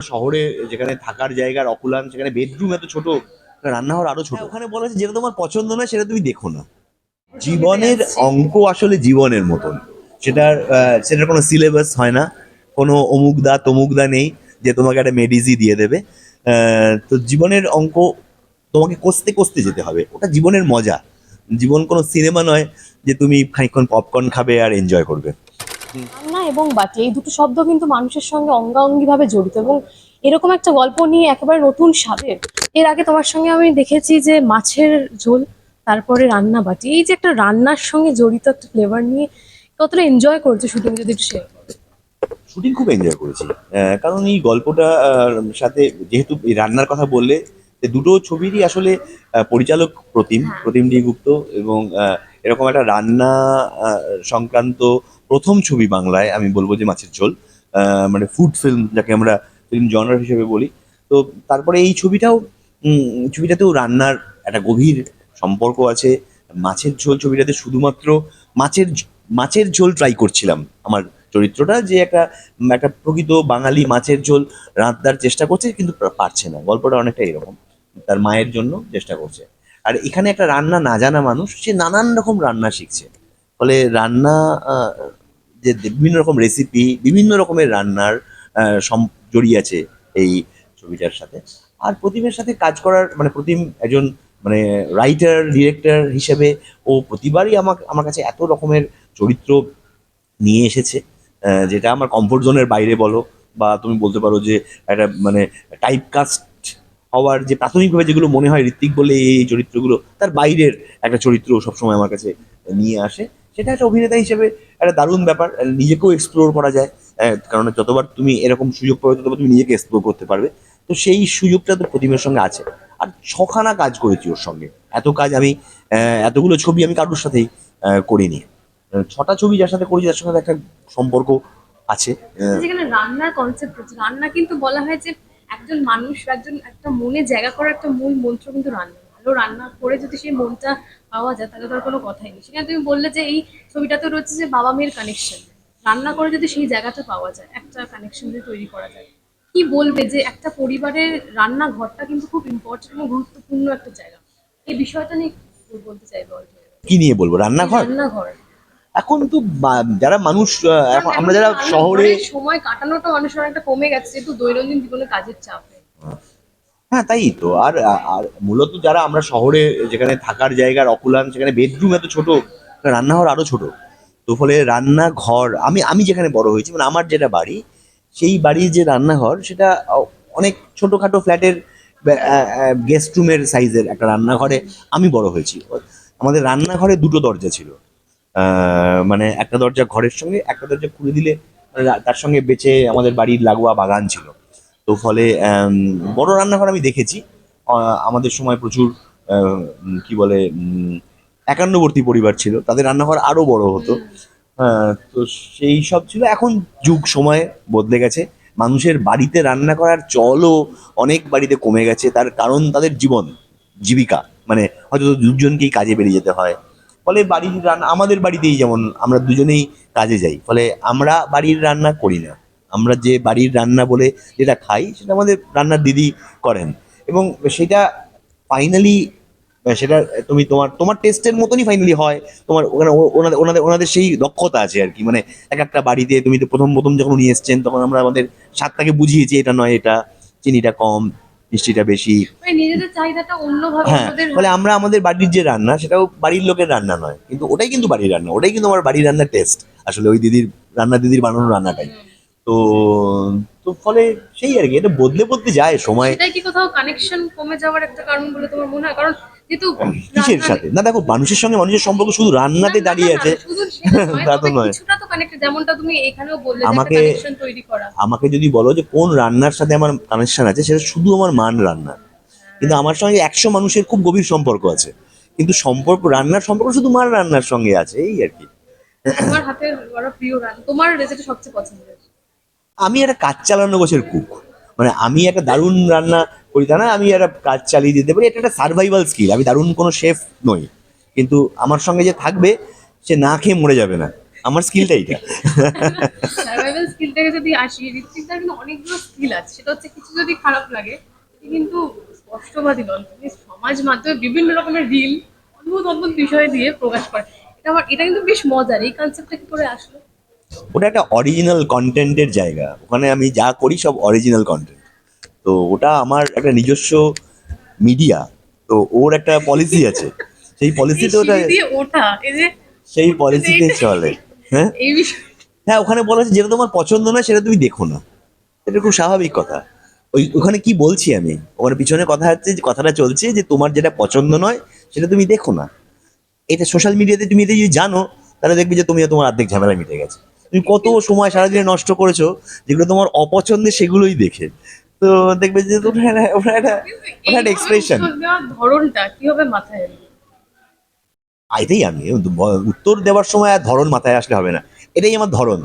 শহরে যেখানে থাকার জায়গার অকুলান, সেখানে বেডরুম এত ছোট, রান্নাঘর আরো ছোট। ওখানে বলা হচ্ছে যেটা তোমার পছন্দ নয় সেটা তুমি দেখো না। জীবনের অঙ্ক আসলে জীবনের মতন, সেটার কোনো সিলেবাস হয় না, কোনো অমুকদা তমুকদা নেই যে তোমাকে একটা মেডিসি দিয়ে দেবে। তো জীবনের অঙ্ক তোমাকে কষতে কষতে যেতে হবে, ওটা জীবনের মজা। জীবন কোনো সিনেমা নয় যে তুমি খানিকক্ষণ পপকর্ন খাবে আর এনজয় করবে। রান্না এবং বাটি এই দুটো শব্দ কিন্তু মানুষের সঙ্গে অঙ্গাঙ্গিভাবে জড়িত, এবং এরকম একটা গল্প নিয়ে একেবারে নতুন স্বাদের। এর আগে তোমার সঙ্গে আমি দেখেছি যে মাছের ঝোল, তারপরে রান্না বাটি, এই যে একটা রান্নার সঙ্গে জড়িত একটা ফ্লেভার নিয়ে কতটা এনজয় করছো শুটিং, যদি একটু শেয়ার করো। শুটিং খুব এনজয় করেছি, কারণ এই গল্পটা সাথে যেহেতু এই রান্নার কথা বললে, যে দুটো ছবিরই আসলে পরিচালক প্রতিম হ্যাঁ। প্রতিম গুপ্ত, এবং এরকম একটা রান্না সংক্রান্ত প্রথম ছবি বাংলায় আমি বলবো যে মাছের ঝোল, মানে ফুড ফিল্ম যাকে আমরা ফিল্ম জনার হিসেবে বলি। তো তারপরে এই ছবিটাতেও রান্নার একটা গভীর সম্পর্ক আছে। মাছের ঝোল ছবিটাতে শুধুমাত্র মাছের মাছের ঝোল ট্রাই করছিলাম, আমার চরিত্রটা যে একটা একটা প্রকৃত বাঙালি মাছের ঝোল রাঁধবার চেষ্টা করছে, কিন্তু পারছে না। গল্পটা অনেকটা এরকম, তার মায়ের জন্য চেষ্টা করছে। আর এখানে একটা রান্না না জানা মানুষ, সে নানান রকম রান্না শিখছে। ফলে রান্না, আহ, যে বিভিন্ন রকম রেসিপি, বিভিন্ন রকমের রান্নার জড়িয়ে আছে এই ছবিটার সাথে। আর প্রতিমের সাথে কাজ করার, মানে প্রতিম একজন মানে রাইটার ডিরেক্টর হিসেবে ও প্রতিবারই আমার কাছে এত রকমের চরিত্র নিয়ে এসেছে, যেটা আমার কমফোর্ট জোনের বাইরে বলো, বা তুমি বলতে পারো যে একটা মানে টাইপ কাস্ট হওয়ার যে প্রাথমিকভাবে যেগুলো মনে হয় ঋত্বিক বলে এই চরিত্রগুলো, তার বাইরের একটা চরিত্র সবসময় আমার কাছে নিয়ে আসে। সেটা একটা অভিনেতা হিসেবে একটা দারুণ ব্যাপার, নিজেকেও এক্সপ্লোর করা যায়। কারণ যতবার তুমি এরকম সুযোগ পাবে ততবার তুমি নিজেকে এক্সপ্লোর করতে পারবে। তো সেই সুযোগটা তো প্রতিমের সঙ্গে আছে। আর ছখানা কাজ করেছি ওর সঙ্গে, এত কাজ আমি, এতগুলো ছবি আমি কারোর সাথেই করিনি। ছটা ছবি যার সাথে করেছি তার সঙ্গে একটা সম্পর্ক আছে। যেখানে রান্নার কনসেপ্ট হচ্ছে, রান্না কিন্তু বলা হয় যে একজন মানুষ বা একজন একটা মনে জায়গা করার একটা মূল মন্ত্র কিন্তু রান্না। ভালো রান্না করে যদি সেই মনটা পাওয়া যায় তাহলে তো আর কোনো কথাই নেই। সেখানে তুমি বললে যে এই ছবিটাতে রয়েছে যে বাবা মেয়ের কানেকশন, রান্না করে যদি সেই জায়গাটা পাওয়া যায়, একটা কানেকশন যদি তৈরি করা যায়, কি বলবে যে একটা পরিবারের রান্নাঘরটা কিন্তু খুব ইম্পর্টেন্ট এবং গুরুত্বপূর্ণ একটা জায়গা। এই বিষয়টা নিয়ে কি বলতে চাইবো অল্প? কি নিয়ে বলবো, এই রান্নাঘর। রান্নাঘর, এখন তো যারা মানুষ, কারণ এখন এখন আমরা যারা কিন্তু শহরে, ঘরে সময় কাটানোটা মানুষের অনেকটা কমে গেছে যেহেতু দৈনন্দিন জীবনে কাজের চাপে। হ্যাঁ তাই তো। আর আর মূলত যারা আমরা শহরে যেখানে থাকার জায়গার অকুলান, সেখানে বেডরুম এত ছোট, রান্নাঘর আরো ছোট। তো ফলে রান্নাঘর, আমি আমি যেখানে বড় হয়েছি, মানে আমার যেটা বাড়ি, সেই বাড়ির যে রান্নাঘর সেটা অনেক ছোটখাটো ফ্ল্যাটের গেস্ট রুমের সাইজের একটা রান্নাঘরে আমি বড় হয়েছি। আমাদের রান্নাঘরে দুটো দরজা ছিল, মানে একটা দরজা ঘরের সঙ্গে, একটা দরজা খুলে দিলে তার সঙ্গে বেঁচে আমাদের বাড়ির লাগোয়া বাগান ছিল। তো ফলে বড় রান্নাঘর আমি দেখেছি। আমাদের সময় প্রচুর কি বলে একান্নবর্তী পরিবার ছিল, তাদের রান্নাঘর আরো বড় হতো। তো সেই সব ছিল। এখন যুগ সময় বদলে গেছে, মানুষের বাড়িতে রান্না করার চলও অনেক বাড়িতে কমে গেছে। তার কারণ তাদের জীবন জীবিকা, মানে হয়তো দুজনকেই কাজে বেরিয়ে যেতে হয়। ফলে বাড়ির রান্না, আমাদের বাড়িতেই যেমন আমরা দুজনেই কাজে যাই, ফলে আমরা বাড়ির রান্না করি না। আমরা যে বাড়ির রান্না বলে যেটা খাই, সেটা আমাদের রান্নার দিদি করেন। এবং সেটা ফাইনালি, সেটা তুমি তোমার তোমার টেস্টের মতনই ফাইনালি হয়। তোমার ওখানে ওনাদের ওনাদের ওনাদের সেই দক্ষতা আছে আর কি। মানে এক একটা বাড়িতে, তুমি তো প্রথম প্রথম যখন উনি এসছেন তখন আমরা আমাদের স্বাদটাকে বুঝিয়েছি, এটা নয় এটা, চিনিটা কম, মিষ্টিটা বেশি। মানে নিজেদের চাহিদাটা অন্যভাবে হ্যাঁ, অন্যদের। ফলে আমরা আমাদের বাড়ির যে রান্না, সেটাও বাড়ির লোকের রান্না নয়, কিন্তু ওটাই কিন্তু বাড়ির রান্না, ওটাই কিন্তু আমার বাড়ির রান্নার টেস্ট। আসলে ওই দিদির রান্না, দিদির বানানো রান্নাটাই। তো তো ফলে সেই আর কি, এটা বদলে বদলে যায় সময়। সেটাই কি কোথাও কানেকশন কমে যাওয়ার একটা কারণ বলে তোমার মনে হয়? কারণ যেহেতু কিসের রান্না, সাথে? না দেখো, মানুষের সঙ্গে মানুষের সম্পর্ক শুধু না রান্নাতে না না দাঁড়িয়ে না আছে শুধু সেটা নয়, তা তো তবে নয়। কিছুটা তো কানেক্টেড, যেমনটা তুমি এখানেও বললে যে একটা আমাকে কানেকশন তৈরি করা। আমাকে যদি বলো যে কোন রান্নার সাথে আমার কানেকশন আছে, সেটা শুধু আমার মান রান্না। কিন্তু আমার সঙ্গে 100 মানুষের খুব গভীর সম্পর্ক আছে, কিন্তু সম্পর্ক, রান্নার সম্পর্ক শুধু মার রান্নার সঙ্গে আছে, এই আর কি। তোমার হাতের বড় প্রিয় রান্না, তোমার রেসিপি সবচেয়ে পছন্দের? আমি একটা কাজ চালানো গোছের কুক, মানে আমি একটা দারুণ রান্না করি তা না, আমি একটা কাজ চালিয়ে দিতে পারি, এটা একটা সার্ভাইভাল স্কিল। আমি দারুণ কোনো শেফ নই, কিন্তু আমার সঙ্গে যে থাকবে সে না খেয়ে মরে যাবে না, আমার স্কিলটা এইটা। সার্ভাইভাল স্কিলটাকে যদি আসি, ঋত্বিকদার কিন্তু অনেকগুলো স্কিল আছে। সেটা হচ্ছে কিছু যদি খারাপ লাগে তিনি কিন্তু স্পষ্টবাদী নন, তিনি সমাজ মাধ্যমে বিভিন্ন রকমের রিল অদ্ভুত অদ্ভুত বিষয় দিয়ে প্রকাশ করে। এটা কিন্তু বেশ মজার। এই কনসেপ্টটা কি করে আসলো? ওটা একটা অরিজিনাল কন্টেন্টের জায়গা, ওখানে আমি যা করি সব অরিজিনাল কন্টেন্ট। তো ওটা আমার একটা নিজস্ব মিডিয়া, তো ওর একটা পলিসি আছে, সেই এই পলিসিতে ওটা, সিঁড়ি দিয়ে ওঠা, এই যে সেই মানে পলিসিতে চলে। হ্যাঁ, এই বিষয়। হ্যাঁ, ওখানে বলা হচ্ছে যেটা তোমার পছন্দ নয় সেটা তুমি দেখো না, এটা খুব স্বাভাবিক কথা। ওখানে কি বলছি আমি, ওখানে পিছনে কথা হচ্ছে যে কথাটা চলছে যে তোমার যেটা পছন্দ নয় সেটা তুমি দেখো না। এটা সোশ্যাল মিডিয়াতে তুমি এটা যদি জানো, তাহলে দেখবে যে তুমি তোমার অর্ধেক ঝামেলা মিটে গেছে। তুমি কত সময় সারাদিনে নষ্ট করেছো যেগুলো তোমার অপছন্দের সেগুলোই দেখে। তো দেখবে যে কিন্তু ওটা একটা এইভাবে এক্সপ্রেশন। উত্তর দেওয়ার ধরনটা কিভাবে মাথায় এলো? এটাই আমি উত্তর দেওয়ার সময় আর ধরন মাথায় আসলে হবে না, এটাই আমার ধরন,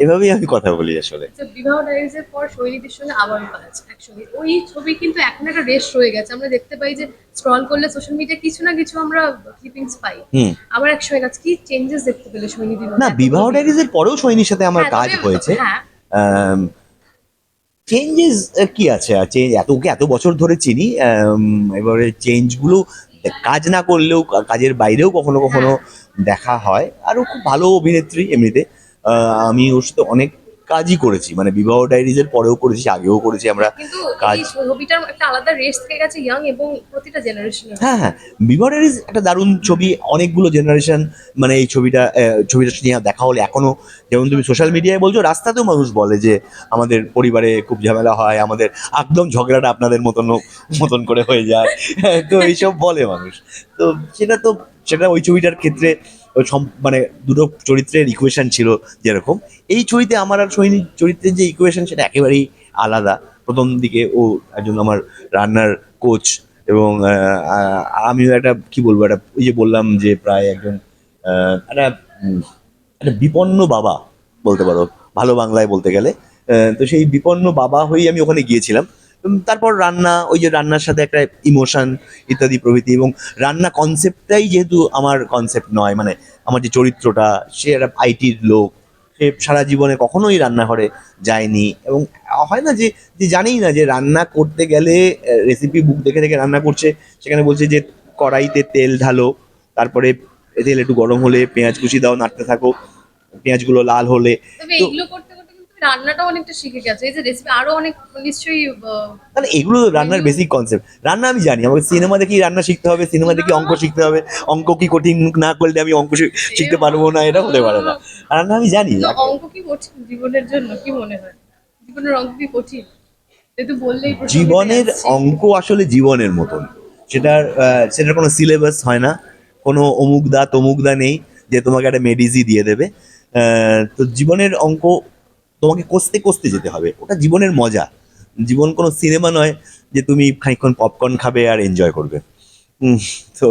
এভাবেই আমি কথা বলি আসলে। যে বিবাহ ডাইরিজের পর সৈনিধির সঙ্গে আবারও কাজ একসঙ্গে, ওই ছবি কিন্তু এখন একটা রেশ রয়ে গেছে। আমরা দেখতে পাই যে স্ক্রল করলে সোশ্যাল মিডিয়া কিছু না কিছু আমরা ক্লিপিংস পাই। হুম। আবার একসঙ্গে কাজ, কি চেঞ্জেস দেখতে পেলে সৈনিধির না, মধ্যে এতগুলো বিবাহ বিবাহ? ডায়েরিজের পরেও সৈনির সাথে আমার হ্যাঁ কাজ তবে হয়েছে। হ্যাঁ। চেঞ্জেস কি আছে, এত ওকে এত বছর ধরে চিনি, এবারে চেঞ্জগুলো কাজ না করলেও কাজের বাইরেও কখনো কখনো হ্যাঁ দেখা হয়। আর ও খুব ভালো অভিনেত্রী এমনিতে। আমি ওর সাথে অনেক কাজই করেছি, মানে বিবাহ ডায়েরিজের পরেও করেছি, আগেও করেছি আমরা কিন্তু কাজ। এই ছবিটার একটা আলাদা রেশ থেকে গেছে ইয়াং এবং প্রতিটা জেনারেশনের। হ্যাঁ, হ্যাঁ, বিবাহ ডায়েরিজ একটা দারুণ ছবি, অনেকগুলো জেনারেশন, মানে এই ছবিটা নিয়ে দেখা হলে এখনো, যেমন তুমি সোশ্যাল মিডিয়ায় বলছো, রাস্তাতেও মানুষ বলে যে আমাদের পরিবারে খুব ঝামেলা হয়, আমাদের একদম ঝগড়াটা আপনাদের মতন মতন করে হয়ে যায়। তো এইসব বলে মানুষ। তো সেটা তো সেটা ওই ছবিটার ক্ষেত্রে মানে দুটো চরিত্রের ইকুয়েশন ছিল যেরকম, এই ছবিতে আমার আর সৈনিক চরিত্রের যে ইকুয়েশন সেটা একেবারেই আলাদা। প্রথম দিকে ও একজন আমার রান্নার কোচ, এবং আমিও একটা কি বলবো, একটা ওই যে বললাম যে প্রায় একজন একটা একটা বিপন্ন বাবা বলতে পারো, ভালো বাংলায় বলতে গেলে। তো সেই বিপন্ন বাবা হয়েই আমি ওখানে গিয়েছিলাম। তারপর রান্না, ওই যে রান্নার সাথে একটা ইমোশন ইত্যাদি প্রভৃতি, এবং রান্না কনসেপ্টটাই যেহেতু আমার কনসেপ্ট নয়, মানে আমার যে চরিত্রটা, সে একটা আইটির লোক, সে সারা জীবনে কখনোই রান্নাঘরে যায়নি, এবং হয় না যে যে জানেই না যে রান্না করতে গেলে রেসিপি বুক দেখে দেখে রান্না করছে, সেখানে বলছে যে কড়াইতে তেল ঢালো, তারপরে তেল একটু গরম হলে পেঁয়াজ কুচি দাও, নাড়তে থাকো, পেঁয়াজগুলো লাল হলে। তবে তো এইগুলো করতে করতে কিন্তু তুমি রান্নাটাও অনেকটা শিখে গেছো। এই যে রেসিপি আরো অনেক নিশ্চয়ই মানে এগুলো রান্নার মেনু। Basic concept. রান্না আমি জানি, আমাকে সিনেমা দেখেই রান্না শিখতে হবে, সিনেমা দেখে অঙ্ক শিখতে হবে, অঙ্ক কি কঠিন না করলে আমি অঙ্ক শিখতে পারবো না, এটা হতে পারে না। রান্না আমি জানি। কিন্তু অঙ্ক কি কঠিন জীবনের জন্য, কি মনে হয়? জীবনের অঙ্ক কি কঠিন? যেহেতু বললেই প্রসঙ্গটাই জীবনের আসছে। অঙ্ক আসলে জীবনের মতন, সেটার কোনো সিলেবাস হয় না, কোনো অমুক দা তমুক দা নেই যে তোমাকে একটা মেডিসি দিয়ে দেবে। তো জীবনের অঙ্ক তোমাকে কষতে কষতে যেতে হবে, ওটা জীবনের মজা। জীবন কোনো সিনেমা নয় যে তুমি খানিকক্ষণ পপকর্ন খাবে আর এনজয় করবে। উম, তো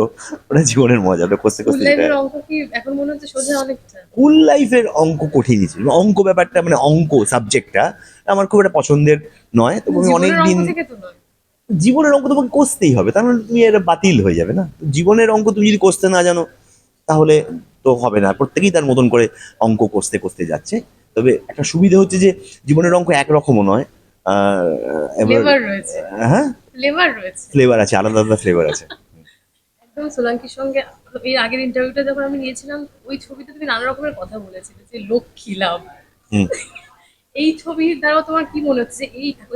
ওটা জীবনের মজা, ওটা কষতে স্কুল কষতে যেতে লাইফের হয়। অঙ্ক কি এখন মনে হচ্ছে সোজা অনেকটা? স্কুল লাইফের অঙ্ক কঠিনই ছিল, অঙ্ক ব্যাপারটা মানে অঙ্ক সাবজেক্টটা আমার খুব একটা পছন্দের নয়, তো কিন্তু আমি অনেক জীবনের অঙ্ক দিন। থেকে তো নয়। জীবনের অঙ্ক তোমাকে কষতেই হবে, তার মানে তুমি এটা বাতিল হয়ে যাবে না। তো জীবনের অঙ্ক তুমি যদি কষতে না জানো, তাহলে তো হবে না। প্রত্যেকেই তার মতন করে অঙ্ক কষতে কষতে যাচ্ছে। তবে একটা সুবিধা হচ্ছে যে জীবনের অঙ্ক একরকমও নয়। এবার ফ্লেভার রয়েছে। হ্যাঁ, ফ্লেভার রয়েছে। ফ্লেভার আছে, আলাদা আলাদা ফ্লেভার আছে। একদম সোলাঙ্কির সঙ্গে এর আগের ইন্টারভিউটা যখন আমি নিয়েছিলাম, ওই ছবিতে তুমি নানা রকমের কথা বলেছিলে যে লক্ষ্মী লাভ। হুম। এই ছবির দ্বারা তোমার কি মনে হচ্ছে যে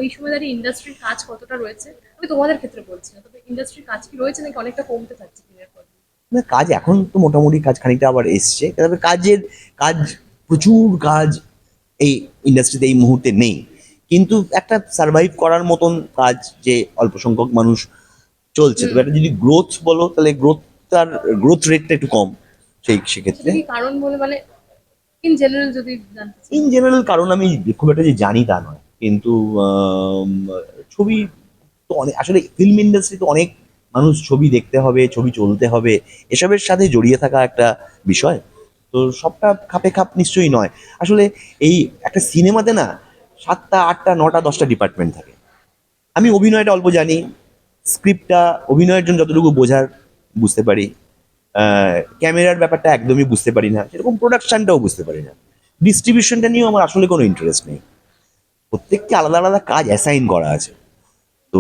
এই সময় দাঁড়িয়ে ইন্ডাস্ট্রির কাজ কতটা রয়েছে? আমি তোমাদের ক্ষেত্রে বলছি না, তবে ইন্ডাস্ট্রির কাজ কি রয়েছে নাকি অনেকটা কমতে থাকছে দিনের পর দিন? না, কাজ এখন তো মোটামুটি কাজ খানিকটা আবার এসছে, তবে কাজ প্রচুর কাজ এই ইন্ডাস্ট্রিতে এই মুহূর্তে নেই। কিন্তু একটা সার্ভাইভ করার মতন কাজ, যে অল্প সংখ্যক মানুষ চলছে, হুম। তবে একটা যদি গ্রোথ বলো তাহলে গ্রোথ রেটটা একটু কম, সেটা সেক্ষেত্রে। কি কারণ বলে মানে ইন জেনারেল যদি জানতে চাই? ইন জেনারেল কারণ আমি খুব একটা যে জানি তা নয়, কিন্তু ছবি তো অনেক, আসলে ফিল্ম ইন্ডাস্ট্রি তো অনেক মানুষ, ছবি দেখতে হবে, ছবি চলতে হবে, এসবের সাথে জড়িয়ে থাকা একটা বিষয়। তো সবটা খাপে খাপ নিশ্চয়ই নয়। আসলে এই একটা সিনেমাতে না 7টা 8টা 9টা 10টা ডিপার্টমেন্ট থাকে। আমি অভিনয়টা অল্প জানি, স্ক্রিপ্টটা অভিনয়ের জন্য যতটুকু বোঝার বুঝতে পারি, ক্যামেরার ব্যাপারটা একদমই বুঝতে পারি না, সেরকম প্রোডাকশনটাও বুঝতে পারি না। ডিস্ট্রিবিউশনটা নিয়েও আমার আসলে কোনো ইন্টারেস্ট নেই। প্রত্যেককে আলাদা আলাদা কাজ অ্যাসাইন করা আছে। তো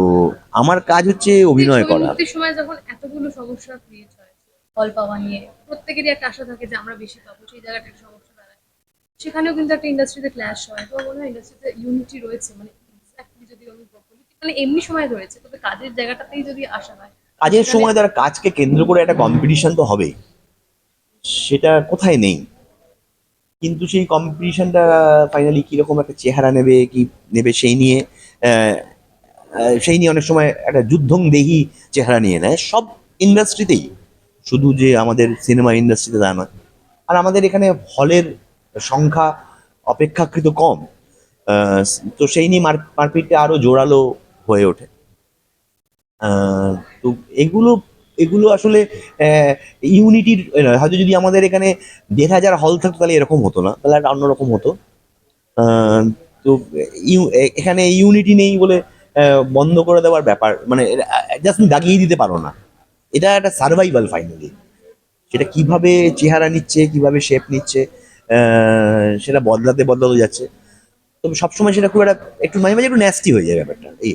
আমার কাজ হচ্ছে এই অভিনয় ছবি করা। মুক্তির সময় যখন এতগুলো সমস্যা ক্রিয়েট হয় ফল পাওয়া নিয়ে, প্রত্যেকেরই একটা আশা থাকে যে আমরা বেশি পাবো, সেই জায়গাটা একটা সমস্যা দাঁড়ায়। সেখানেও কিন্তু একটা ইন্ডাস্ট্রিতে ক্ল্যাশ হয়। তো মনে হয় ইন্ডাস্ট্রিতে ইউনিটি রয়েছে, মানে এক্স্যাক্টলি যদি আমি বলি, মানে এমনি সময় রয়েছে, তবে কাজের জায়গাটাতেই যদি আসা হয় তো কাজের সেখানে সময় তারা কাজকে কেন্দ্র করে একটা কম্পিটিশন তো হবেই, সেটা কোথায় নেই। কিন্তু সেই কম্পিটিশনটা ফাইনালি কিরকম একটা চেহারা নেবে কি নেবে আহ, সেই নিয়ে অনেক সময় একটা যুদ্ধংদেহী চেহারা নিয়ে নেয় সব ইন্ডাস্ট্রিতেই, শুধু যে আমাদের সিনেমা ইন্ডাস্ট্রিতে তা নয়। আর আমাদের এখানে হলের সংখ্যা অপেক্ষাকৃত কম। আহ, তো সেই নিয়ে মারপিটটা আরো জোরালো হয়ে ওঠে। আহ, তো এগুলো এগুলো আসলে ইউনিটির হয়তো যদি আমাদের এখানে 1,500 হল থাকতো তাহলে এরকম হতো না, তাহলে একটা অন্যরকম হতো। আহ, তো এখানে ইউনিটি নেই বলে বন্ধ করে দেওয়ার ব্যাপার, মানে জাস্ট তুমি দাগিয়ে দিতে পারো না। এটা একটা সার্ভাইভাল ফাইনালি। সেটা কিভাবে চেহারা নিচ্ছে, কিভাবে শেপ নিচ্ছে, সেটা বদলাতে বদলাতে যাচ্ছে। তবে সবসময় সেটা খুব একটা একটু মাঝে মাঝে একটু ন্যাস্টি হয়ে যায় ব্যাপারটা, এই।